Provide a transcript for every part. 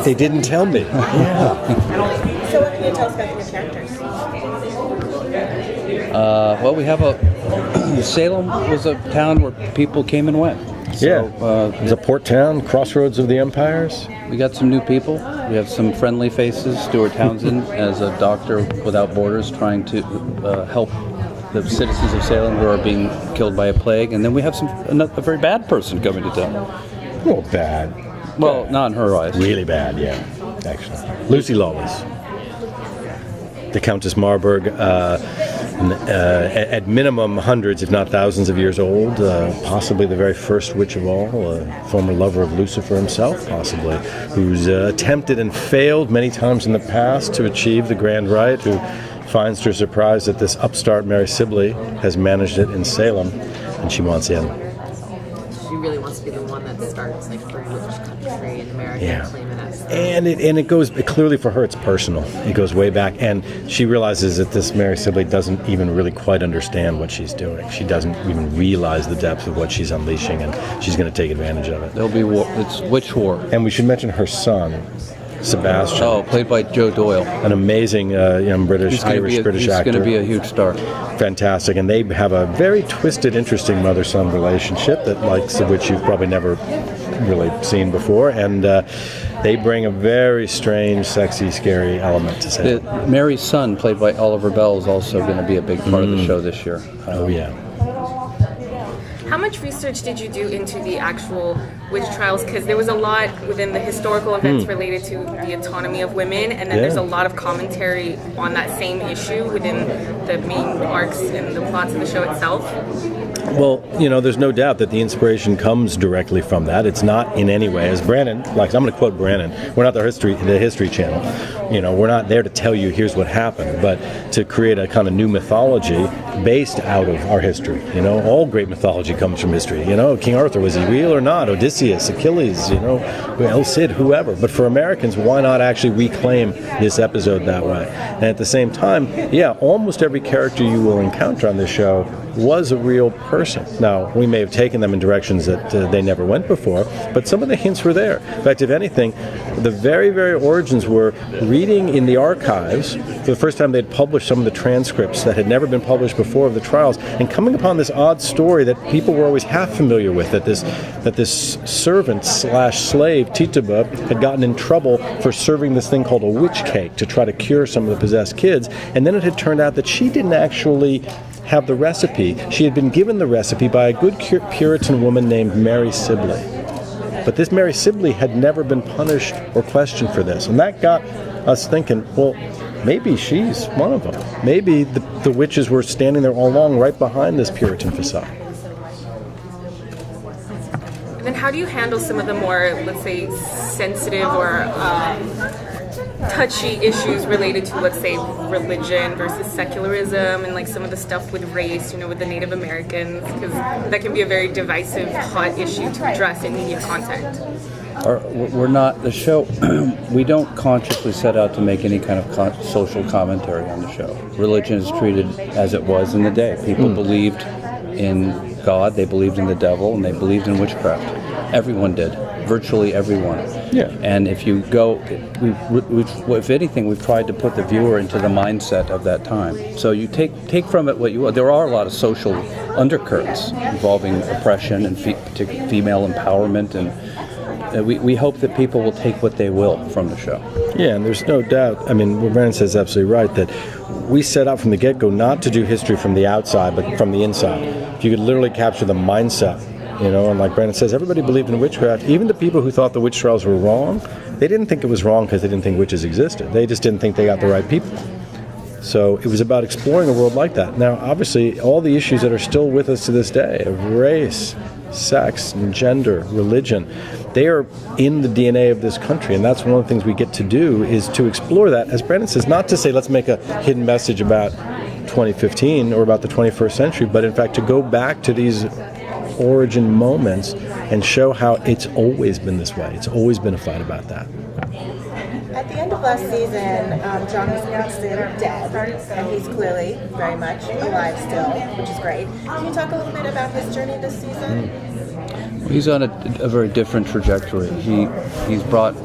They didn't tell me. Yeah. So what can you tell us about the new characters? Well, we have Salem was a town where people came and went. So, It's a port town, crossroads of the empires. we got some new people. We have some friendly faces. Stuart Townsend as a doctor without borders trying to help the citizens of Salem who are being killed by a plague. And then we have a very bad person coming to town. Well, bad. Well, not in her eyes. Really bad, yeah, actually. Lucy Lawless. The Countess Marburg, at minimum hundreds, if not thousands of years old, possibly the very first witch of all, a former lover of Lucifer himself, possibly, who's attempted and failed many times in the past to achieve the grand rite, who finds to her surprise that this upstart Mary Sibley has managed it in Salem, and she wants in. She really wants to be the one that starts like for which country in America Yeah. claim it as. And it goes, clearly for her it's personal. It goes way back, and she realizes that this Mary Sibley doesn't even really quite understand what she's doing. She doesn't even realize the depth of what she's unleashing, and she's going to take advantage of it. There'll be war. It's witch war. And we should mention her son, Sebastian. Oh, played by Joe Doyle. An amazing young British actor. He's going to be a huge star. Fantastic. And they have a very twisted, interesting mother-son relationship that, like, which you've probably never really seen before. And they bring a very strange, sexy, scary element to say. Mary's son, played by Oliver Bell, is also going to be a big part of the show this year. Oh, yeah. How much research did you do into the actual witch trials? Because there was a lot within the historical events related to the autonomy of women, and then there's a lot of commentary on that same issue within the main arcs and the plots of the show itself. Well, there's no doubt that the inspiration comes directly from that. It's not in any way, as Brannan, like I'm going to quote Brannan, we're not the History Channel. We're not there to tell you here's what happened, but to create a kind of new mythology based out of our history. All great mythology comes from history. King Arthur, was he real or not? Odysseus, Achilles, El Cid, whoever. But for Americans, why not actually reclaim this episode that way? And at the same time, almost every character you will encounter on this show was a real person. Now, we may have taken them in directions that they never went before, but some of the hints were there. In fact, if anything, the very, very origins were reading in the archives for the first time they'd published some of the transcripts that had never been published before of the trials, and coming upon this odd story that people were always half familiar with, that this servant/slave, Tituba, had gotten in trouble for serving this thing called a witch cake to try to cure some of the possessed kids, and then it had turned out that she didn't actually have the recipe. She had been given the recipe by a good Puritan woman named Mary Sibley. But this Mary Sibley had never been punished or questioned for this. And that got us thinking, well, maybe she's one of them. Maybe the witches were standing there all along right behind this Puritan facade. And then how do you handle some of the more, let's say, sensitive or touchy issues related to, let's say, religion versus secularism, and like some of the stuff with race, with the Native Americans, because that can be a very divisive, hot issue to address in media content. We're not the show. We don't consciously set out to make any kind of social commentary on the show. Religion is treated as it was in the day. People believed in God, they believed in the devil, and they believed in witchcraft. Everyone did. Virtually everyone. Yeah. And if you go, if anything, we've tried to put the viewer into the mindset of that time. So you take from it what you want. There are a lot of social undercurrents involving oppression and female empowerment, and we hope that people will take what they will from the show. Yeah, and there's no doubt. I mean, what Brannon says is absolutely right, that we set out from the get-go not to do history from the outside, but from the inside. If you could literally capture the mindset, and like Brannon says, everybody believed in witchcraft. Even the people who thought the witch trials were wrong, they didn't think it was wrong because they didn't think witches existed. They just didn't think they got the right people. So it was about exploring a world like that. Now, obviously, all the issues that are still with us to this day of race, sex, and gender, religion, they are in the DNA of this country, and that's one of the things we get to do is to explore that, as Brannon says, not to say let's make a hidden message about 2015 or about the 21st century, but in fact to go back to these origin moments and show how it's always been this way. It's always been a fight about that. At the end of last season, John was announced dead, and he's clearly very much alive still, which is great. Can you talk a little bit about his journey this season? He's on a very different trajectory. He's brought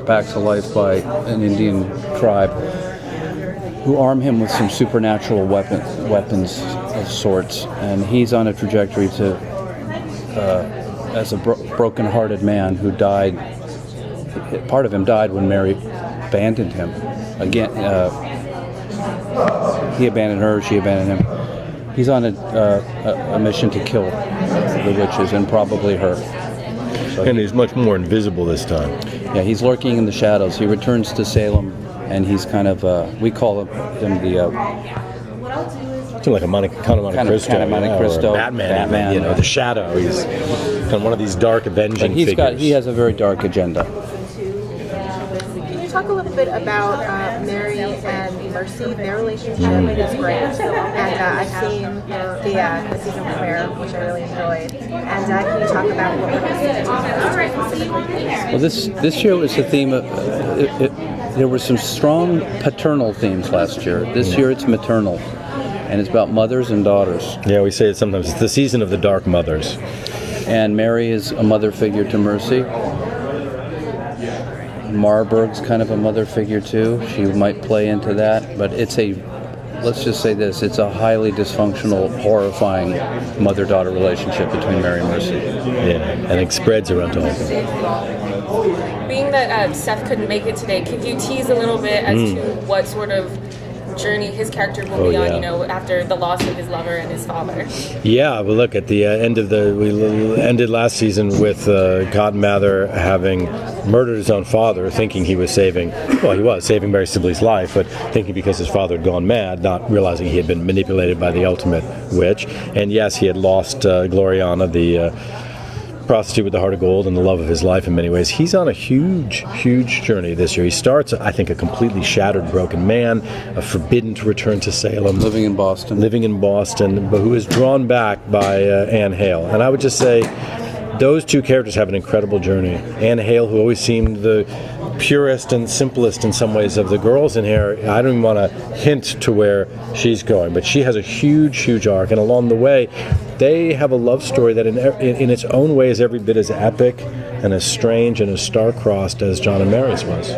back to life by an Indian tribe who arm him with some supernatural weapons of sorts, and he's on a trajectory to, as a broken-hearted man who died. Part of him died when Mary abandoned him. Again, he abandoned her. She abandoned him. He's on a mission to kill the witches and probably her. So And he's much more invisible this time. yeah, he's lurking in the shadows. He returns to Salem, and he's kind of we call him the It's like a Monte Cristo, kind of Monte or Cristo, Batman, even, you know, the Shadow. He's kind of one of these dark avenging figures. he has a very dark agenda. Can you talk a little bit about Mary and Mercy? Their relationship is great, and I've seen the season premiere, which I really enjoyed. And can you talk about what we're going to see? Well, this year was the theme of. There were some strong paternal themes last year. This year it's maternal, and it's about mothers and daughters. Yeah, we say it sometimes. It's the season of the dark mothers. And Mary is a mother figure to Mercy. Marburg's kind of a mother figure too. She might play into that, but let's just say this, it's a highly dysfunctional, horrifying mother-daughter relationship between Mary and Mercy. Yeah, and it spreads around to all of them. Being that Seth couldn't make it today, could you tease a little bit as to what sort of journey his character will be on, you know, after the loss of his lover and his father? Yeah, well, look, at the we ended last season with Cotton Mather having murdered his own father, thinking he was saving Mary Sibley's life, but thinking because his father had gone mad, not realizing he had been manipulated by the ultimate witch. And yes, he had lost Gloriana, the prostitute with the heart of gold and the love of his life in many ways. He's on a huge journey this year. He starts, I think, a completely shattered, broken man, forbidden to return to Salem. Living in Boston, but who is drawn back by Anne Hale. And I would just say those two characters have an incredible journey. Anne Hale, who always seemed the purest and simplest in some ways of the girls in here, I don't even want to hint to where she's going, but she has a huge arc, and along the way they have a love story that in its own way is every bit as epic and as strange and as star-crossed as John and Mary's was.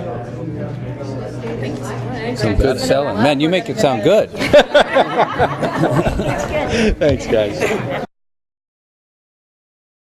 Some good selling. Man, you make it sound good. Thanks, guys.